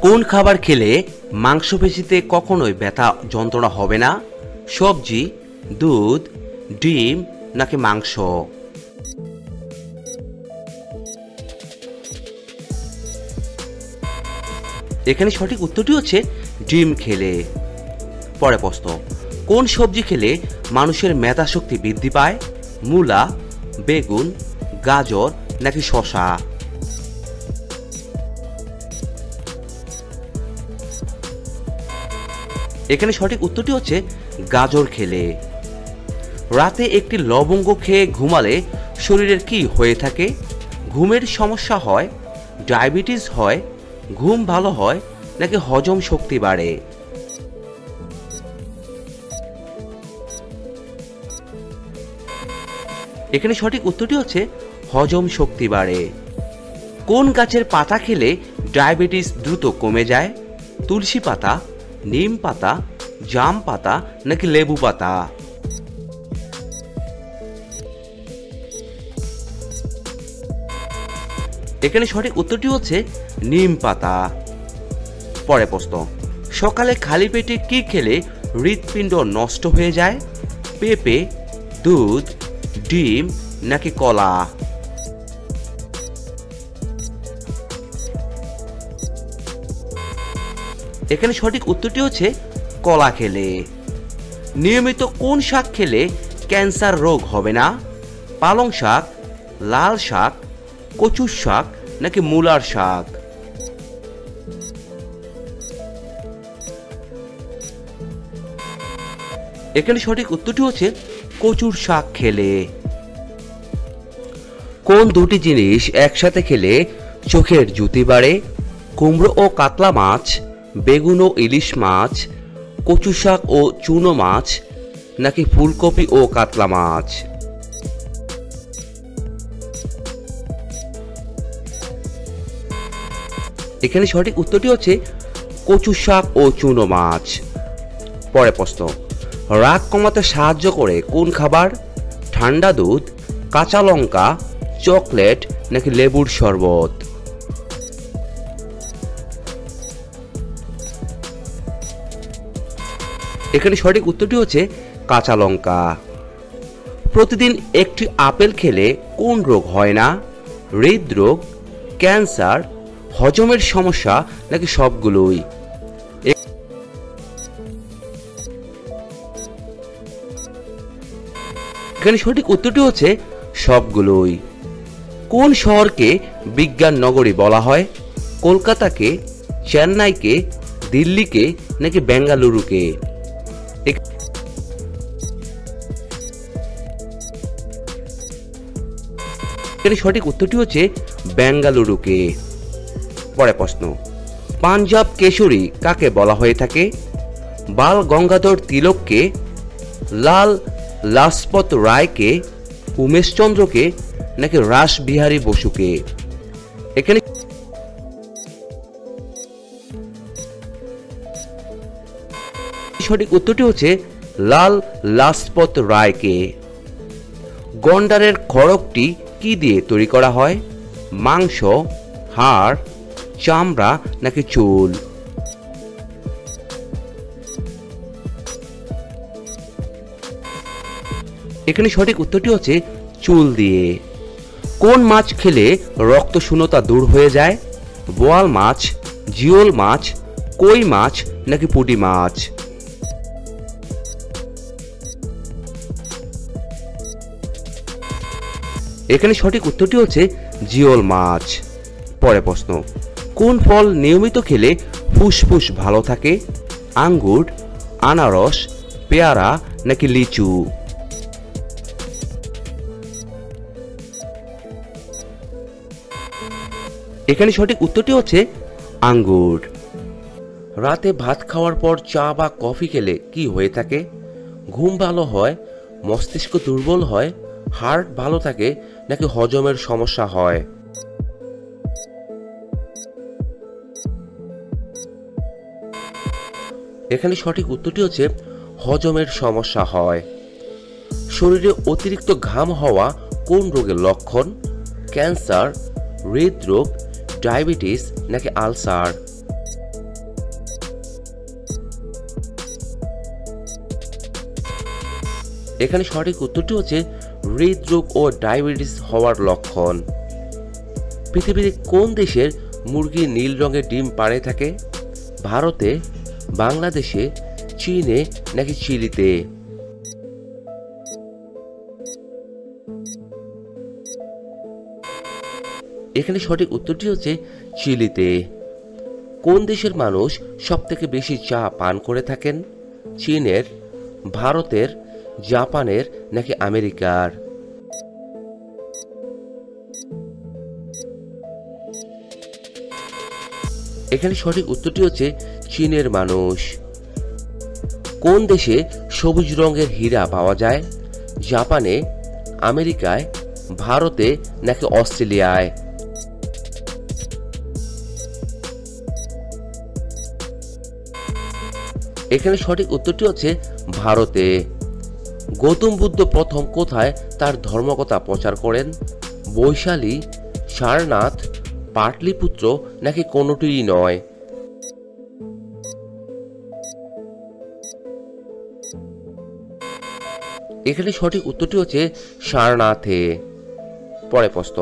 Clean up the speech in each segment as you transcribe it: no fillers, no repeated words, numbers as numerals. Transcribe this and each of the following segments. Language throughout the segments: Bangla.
কোন খাবার খেলে মাংসপেশিতে কখনোই ব্যথা যন্ত্রণা হবে না? সবজি, দুধ, ডিম নাকি মাংস? এখানে সঠিক উত্তরটি হচ্ছে ডিম খেলে। পরে প্রশ্ন, কোন সবজি খেলে মানুষের মেধাশক্তি বৃদ্ধি পায়? মূলা, বেগুন, গাজর নাকি শসা? এখানে সঠিক উত্তরটি হচ্ছে গাজর খেলে। রাতে একটি লবঙ্গ খেয়ে ঘুমালে শরীরের কি হয়ে থাকে? ঘুমের সমস্যা হয়, ডায়াবেটিস হয়, ঘুম ভালো হয় নাকি হজম শক্তি বাড়ে? এখানে সঠিক উত্তরটি হচ্ছে হজম শক্তি বাড়ে। কোন গাছের পাতা খেলে ডায়াবেটিস দ্রুত কমে যায়? তুলসী পাতা, নিম পাতা, জাম পাতা নাকি লেবু পাতা? এখানে সঠিক উত্তরটি হচ্ছে নিম পাতা। পরে প্রশ্ন, সকালে খালি পেটে কি খেলে হৃৎপিণ্ড নষ্ট হয়ে যায়? পেঁপে, দুধ, ডিম নাকি কলা? এখানে সঠিক উত্তরটি হচ্ছে কলা খেলে। নিয়মিত কোন শাক খেলে ক্যান্সার রোগ হবে না? পালং শাক, লাল শাক, কচুর শাক নাকি মূলার শাক? এখানে সঠিক উত্তরটি হচ্ছে কচুর শাক খেলে। কোন দুটি জিনিস একসাথে খেলে চোখের জ্যোতি বাড়ে? কুমড়ো ও কাতলা মাছ, বেগুন ও ইলিশ মাছ, কচু শাক ও চুনো মাছ নাকি ফুলকপি ও কাতলা মাছ? এখানে সঠিক উত্তরটি হচ্ছে কচু শাক ও চুনো মাছ। পরে প্রশ্ন, রাগ কমাতে সাহায্য করে কোন খাবার? ঠান্ডা দুধ, কাঁচা লঙ্কা, চকলেট নাকি লেবুর শরবত? এখানে সঠিক উত্তরটি হচ্ছে কাঁচা লঙ্কা। প্রতিদিন একটি আপেল খেলে কোন রোগ হয় না? হৃদরোগ, ক্যান্সার, হজমের সমস্যা নাকি সবগুলোই? এখানে সঠিক উত্তরটি হচ্ছে সবগুলোই। কোন শহরকে বিজ্ঞান নগরী বলা হয়? কলকাতাকে, চেন্নাইকে, দিল্লিকে নাকি বেঙ্গালুরুকে? এখানে সঠিক উত্তরটি হচ্ছে বেঙ্গালুরুকে। পরে প্রশ্ন, পাঞ্জাব কেশরী কাকে বলা হয়ে থাকে? বাল গঙ্গাধর তিলককে, লাল লাজপত রায়কে, উমেশচন্দ্রকে নাকি রাসবিহারী বসুকে? এখানে সঠিক উত্তরটি হচ্ছে লাল লাজপত রায়কে। গন্ডারের খড়গটি কি দিয়ে তৈরি করা হয়? মাংস, হাড়, চামড়া নাকি চুল? এখানে সঠিক উত্তরটি হচ্ছে চুল দিয়ে। কোন মাছ খেলে রক্ত শূন্যতা দূর হয়ে যায়? বোয়াল মাছ, জিওল মাছ, কই মাছ নাকি পুঁটি মাছ? এখানে সঠিক উত্তরটি হচ্ছে জিওল মাছ। পরে প্রশ্ন, কোন ফল নিয়মিত খেলে ফুসফুস ভালো থাকে? আঙ্গুর, আনারস, পেয়ারা নাকি লিচু? এখানে সঠিক উত্তরটি হচ্ছে আঙ্গুর। রাতে ভাত খাওয়ার পর চা বা কফি খেলে কি হয়ে থাকে? ঘুম ভালো হয়, মস্তিষ্ক দুর্বল হয়, হার্ট ভালো থাকে নাকি হজমের সমস্যা হয়? এখানে সঠিক উত্তরটি হচ্ছে হজমের সমস্যা হয়। শরীরে অতিরিক্ত ঘাম হওয়া কোন রোগের লক্ষণ? ক্যান্সার, হৃদরোগ, ডায়াবেটিস নাকি আলসার? এখানে সঠিক উত্তরটি হচ্ছে হৃদরোগ ও ডায়াবেটিস হওয়ার লক্ষণ। পৃথিবীর কোন দেশের মুরগি নীল রঙের ডিম পাড়ে থাকে? ভারতে, বাংলাদেশে, চীনে নাকি চিলিতে? এখানে সঠিক উত্তরটি হচ্ছে চিলিতে। কোন দেশের মানুষ সবথেকে বেশি চা পান করে থাকেন? চীনের, ভারতের, জাপানের নাকি আমেরিকার? এখানে সঠিক উত্তরটি হচ্ছে চীনের মানুষ। কোন দেশে সবুজ রঙের হীরা পাওয়া যায়? জাপানে, আমেরিকায়, ভারতে নাকি অস্ট্রেলিয়ায়? এখানে সঠিক উত্তরটি হচ্ছে ভারতে। গৌতম বুদ্ধ প্রথম কোথায় তার ধর্মকথা প্রচার করেন? বৈশালী, সারনাথ, পাটলিপুত্র নাকি কোনোটিই নয়? এখানে সঠিক উত্তরটি হচ্ছে সারনাথে। পরে প্রশ্ন,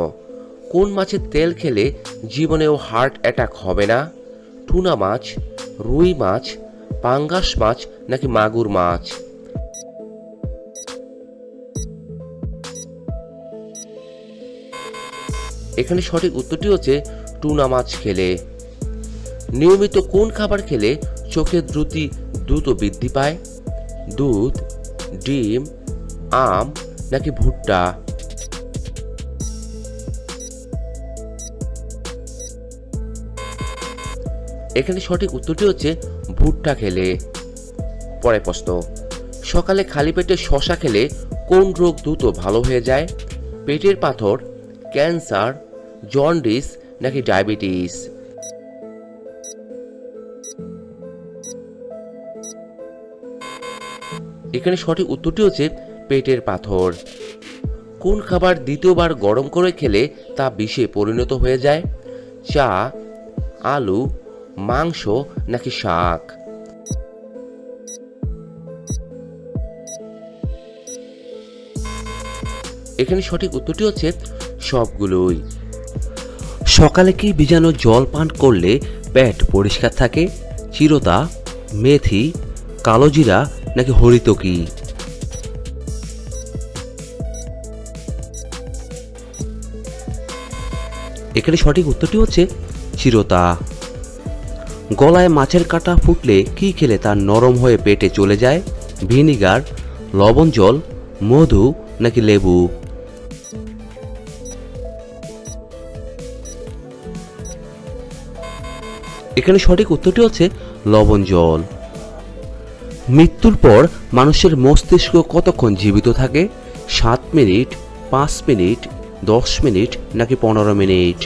কোন মাছের তেল খেলে জীবনেও হার্ট অ্যাটাক হবে না? টুনা মাছ, রুই মাছ, পাঙ্গাস মাছ নাকি মাগুর মাছ? এখানে সঠিক উত্তরটি হচ্ছে টুনা মাছ খেলে। নিয়মিত কোন খাবার খেলে চোখের দ্রুত বৃদ্ধি পায়? দুধ, ডিম, আম নাকি ভুট্টা? এখানে সঠিক উত্তরটি হচ্ছে ভুট্টা খেলে। পরে প্রশ্ন, সকালে খালি পেটে শসা খেলে কোন রোগ দ্রুত ভালো হয়ে যায়? পেটের পাথর, ক্যান্সার, জন্ডিস নাকি ডায়াবেটিস? এখানে সঠিক উত্তরটি হচ্ছে পেটের পাথর। কোন খাবার দ্বিতীয়বার গরম করে খেলে তা বিষে পরিণত হয়ে যায়? চা, আলু, মাংস নাকি শাক? এখানে সঠিক উত্তরটি হচ্ছে সবগুলোই। সকালে কি ভিজানো জল পান করলে পেট পরিষ্কার থাকে? চিরতা, মেথি, কালোজিরা নাকি হরিতকি? এখানে সঠিক উত্তরটি হচ্ছে চিরতা। গলায় মাছের কাঁটা ফুটলে কি খেলে তা নরম হয়ে পেটে চলে যায়? ভিনিগার, লবণ জল, মধু নাকি লেবু? এখানে সঠিক উত্তরটি হচ্ছে লবণ জল। মৃত্যুর পর মানুষের মস্তিষ্ক কতক্ষণ জীবিত থাকে? 7 মিনিট, 5 মিনিট, 10 মিনিট নাকি 15 মিনিট?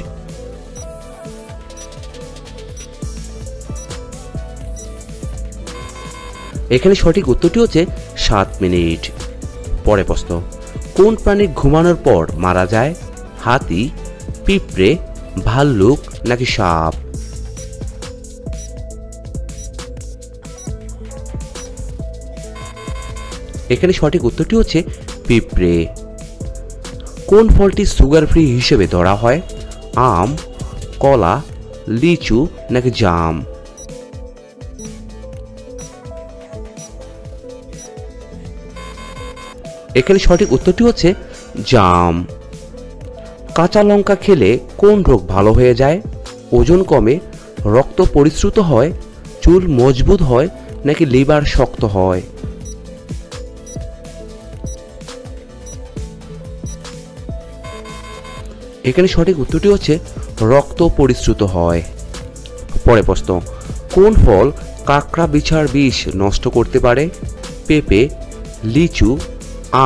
এখানে সঠিক উত্তরটি হচ্ছে 7 মিনিট। পরে প্রশ্ন, কোন প্রাণী ঘুমানোর পর মারা যায়? হাতি, পিঁপড়ে, ভাল্লুক নাকি সাপ? এখানে সঠিক উত্তরটি হচ্ছে পিঁপড়ে। কোন ফলটি সুগার ফ্রি হিসেবে ধরা হয়? আম, কলা, লিচু নাকি জাম? এখানে সঠিক উত্তরটি হচ্ছে জাম। কাঁচা লঙ্কা খেলে কোন রোগ ভালো হয়ে যায়? ওজন কমে, রক্ত পরিশ্রুত হয়, চুল মজবুত হয় নাকি লিভার শক্ত হয়? এখানে সঠিক উত্তরটি হচ্ছে রক্ত পরিশ্রুত হয়। পরে প্রশ্ন, কোন ফল কাঁকড়া বিছার বিষ নষ্ট করতে পারে? পেঁপে, লিচু,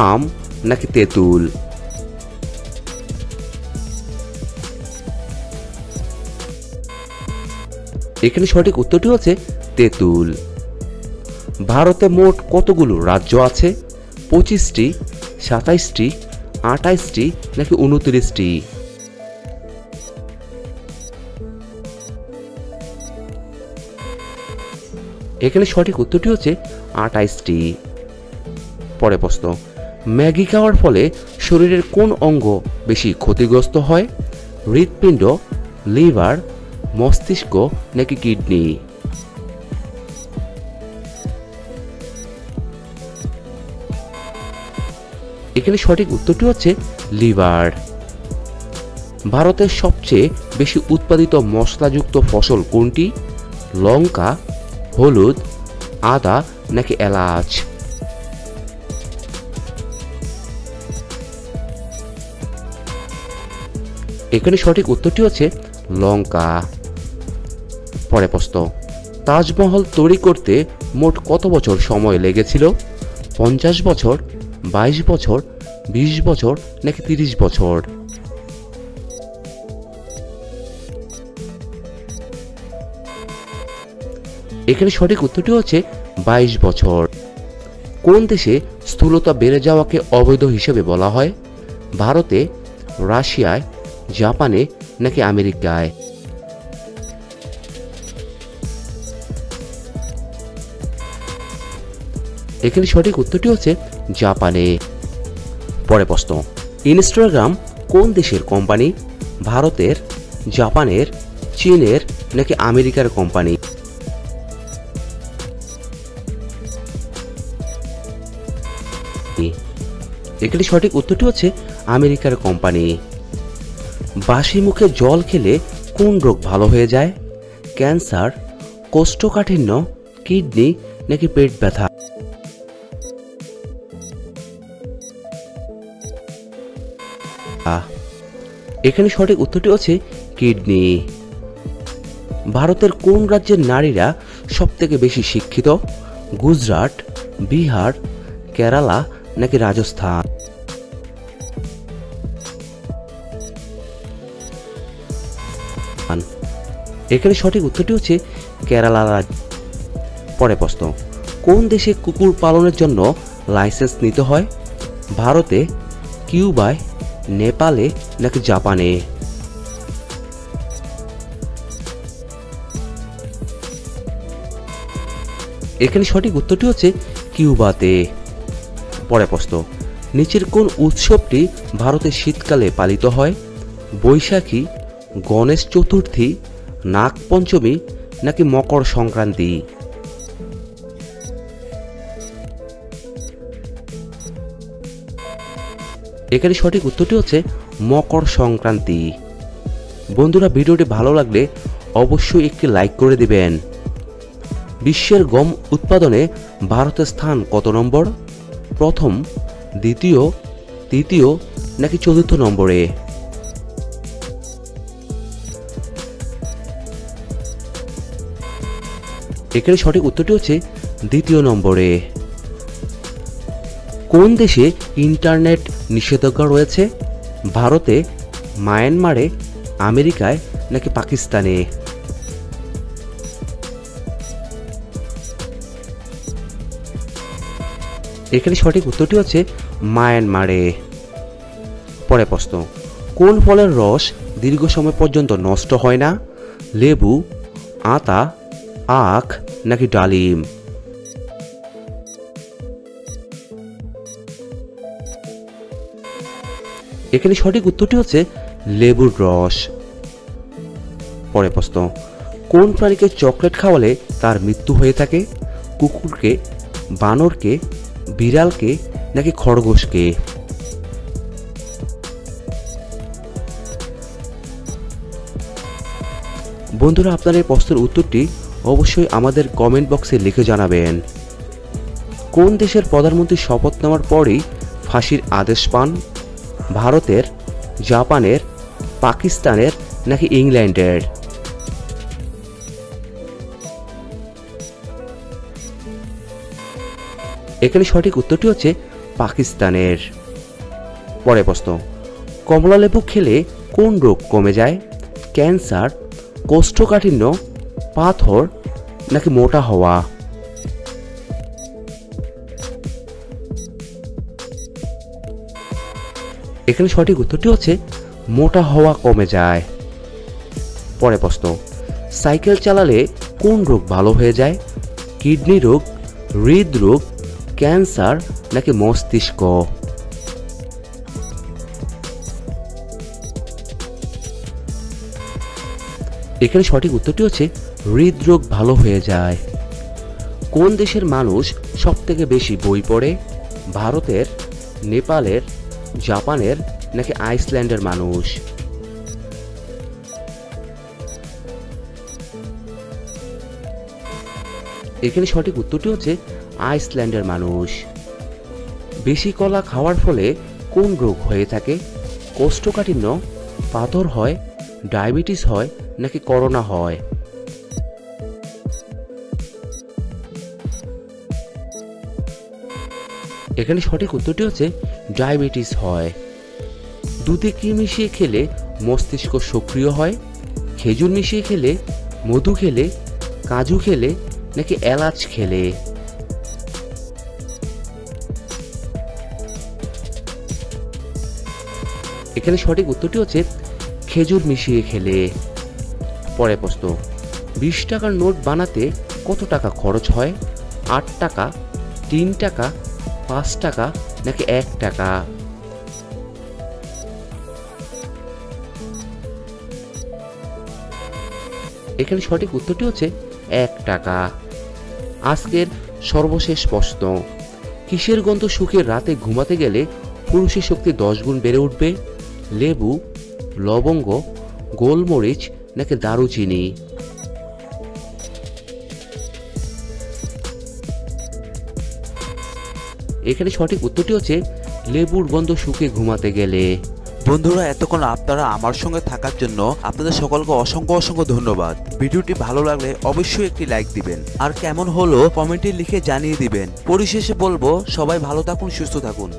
আম নাকি তেঁতুল? এখানে সঠিক উত্তরটি হচ্ছে তেঁতুল। ভারতে মোট কতগুলো রাজ্য আছে? 25টি, 27টি, 28টি নাকি 29টি? এখানে সঠিক উত্তরটি হচ্ছে 28টি। পরে প্রশ্ন, ম্যাগি খাওয়ার ফলে শরীরের কোন অঙ্গ বেশি ক্ষতিগ্রস্ত হয়? হৃৎপিণ্ড, লিভার, মস্তিষ্ক নাকি কিডনি? এখানে সঠিক উত্তরটি হচ্ছে লিভার। ভারতের সবচেয়ে বেশি উৎপাদিত মশলাযুক্ত ফসল কোনটি? লঙ্কা, হলুদ, আদা নাকি এলাচ? এখানে সঠিক উত্তরটি হচ্ছে লঙ্কা। পরে প্রশ্ন, তাজমহল তৈরি করতে মোট কত বছর সময় লেগেছিল? 50 বছর, 22 বছর, 20 বছর নাকি 30 বছর? এখানে সঠিক উত্তরটি হচ্ছে 22 বছর। কোন দেশে স্থূলতা বেড়ে যাওয়াকে অবৈধ হিসেবে বলা হয়? ভারতে, রাশিয়ায়, জাপানে নাকি আমেরিকায়? এখানে সঠিক উত্তরটি হচ্ছে জাপানে। পরে প্রশ্ন, ইনস্টাগ্রাম কোন দেশের কোম্পানি? ভারতের, জাপানের, চীনের নাকি আমেরিকার কোম্পানি? এখানে সঠিক উত্তরটি হচ্ছে আমেরিকার কোম্পানি। বাসি মুখে জল খেলে কোন রোগ ভালো হয়ে যায়? ক্যান্সার, কোষ্ঠকাঠিন্য, কিডনি নাকি পেট ব্যথা? এখানে সঠিক উত্তরটি হচ্ছে কিডনি। ভারতের কোন রাজ্যের নারীরা সবথেকে বেশি শিক্ষিত? গুজরাট, বিহার, কেরালা নাকি রাজস্থান? এখানে সঠিক উত্তরটি হচ্ছে কেরালা রাজ্য। পরে প্রশ্ন, কোন দেশে কুকুর পালনের জন্য লাইসেন্স নিতে হয়? ভারতে, কিউবায়, নেপালে নাকি জাপানে? এখানে সঠিক উত্তরটি হচ্ছে কিউবাতে। পরে প্রশ্ন, নিচের কোন উৎসবটি ভারতের শীতকালে পালিত হয়? বৈশাখী, গণেশ চতুর্থী, নাগ পঞ্চমী নাকি মকর সংক্রান্তি? এখানে সঠিক উত্তরটি হচ্ছে মকর সংক্রান্তি। বন্ধুরা, ভিডিওটি ভালো লাগলে অবশ্যই একটি লাইক করে দিবেন। বিশ্বের গম উৎপাদনে ভারতের স্থান কত নম্বর? প্রথম, দ্বিতীয়, তৃতীয় নাকি চতুর্থ নম্বরে? এখানে সঠিক উত্তরটি হচ্ছে দ্বিতীয় নম্বরে। কোন দেশে ইন্টারনেট নিষেধাজ্ঞা রয়েছে? ভারতে, মায়ানমারে, আমেরিকায় নাকি পাকিস্তানে? এখানে সঠিক উত্তরটি হচ্ছে মায়ানমারে। পরে প্রশ্ন, কোন ফলের রস দীর্ঘ সময় পর্যন্ত নষ্ট হয় না? লেবু, আতা, আখ নাকি ডালিম? এখানে সঠিক উত্তরটি হচ্ছে লেবুর রস। পরে প্রশ্ন, কোন প্রাণীকে চকলেট খাওয়ালে তার মৃত্যু হয়ে থাকে? কুকুরকে, বানরকে, বিড়ালকে নাকি খরগোশকে? বন্ধুরা, আপনার এই প্রশ্নের উত্তরটি অবশ্যই আমাদের কমেন্ট বক্সে লিখে জানাবেন। কোন দেশের প্রধানমন্ত্রী শপথ নেওয়ার পরই ফাঁসির আদেশ পান? ভারতের, জাপানের, পাকিস্তানের নাকি ইংল্যান্ডের? এখানে সঠিক উত্তরটি হচ্ছে পাকিস্তানের। পরে প্রশ্ন, কমলা লেবু খেলে কোন রোগ কমে যায়? ক্যান্সার, কোষ্ঠকাঠিন্য, পাথর নাকি মোটা হওয়া? এখানে সঠিক উত্তরটি হচ্ছে মোটা হওয়া কমে যায়। পরে প্রশ্ন, সাইকেল চালালে কোন রোগ ভালো হয়ে যায়? কিডনি রোগ, হৃদরোগ, ক্যান্সার নাকি মস্তিষ্ক? এখানে সঠিক উত্তরটি হচ্ছে হৃদরোগ ভালো হয়ে যায়। কোন দেশের মানুষ সবথেকে বেশি বই পড়ে? ভারতের, নেপালের, জাপানের নাকি আইসল্যান্ডের মানুষ? এখানে সঠিক উত্তরটি হচ্ছে আইসল্যান্ডের মানুষ। বেশি কলা খাওয়ার ফলে কোন রোগ হয়ে থাকে? কোষ্ঠকাঠিন্য, পাথর হয়, ডায়াবেটিস হয় নাকি করোনা হয়? এখানে সঠিক উত্তরটি হচ্ছে ডায়াবেটিস হয়। দুধে কি মিশিয়ে খেলে মস্তিষ্ক সক্রিয় হয়? খেজুর মিশিয়ে খেলে, মধু খেলে, কাজু খেলে নাকি এলাচ খেলে? এখানে সঠিক উত্তরটি হচ্ছে খেজুর মিশিয়ে খেলে। পরের প্রশ্ন, 20 টাকার নোট বানাতে কত টাকা খরচ হয়? 8 টাকা, 3 টাকা, 5 টাকা নাকি 1 টাকা? এখানে সঠিক উত্তরটি হচ্ছে 1 টাকা। আজকের সর্বশেষ প্রশ্ন, কিসের গন্ধ শুকে রাতে ঘুমাতে গেলে পুরুষের শক্তি 10 গুণ বেড়ে উঠবে? লেবু, লবঙ্গ, গোলমরিচ নাকি দারুচিনি? এখানে সঠিক উত্তরটি হচ্ছে লেবুর গন্ধ শুকে ঘুমাতে গেলে। বন্ধুরা, এতক্ষণ আপনারা আমার সঙ্গে থাকার জন্য আপনাদের সকলকে অসংখ্য অসংখ্য ধন্যবাদ। ভিডিওটি ভালো লাগলে অবশ্যই একটি লাইক দিবেন, আর কেমন হলো কমেন্টে লিখে জানিয়ে দিবেন। পরিশেষে বলবো, সবাই ভালো থাকুন, সুস্থ থাকুন।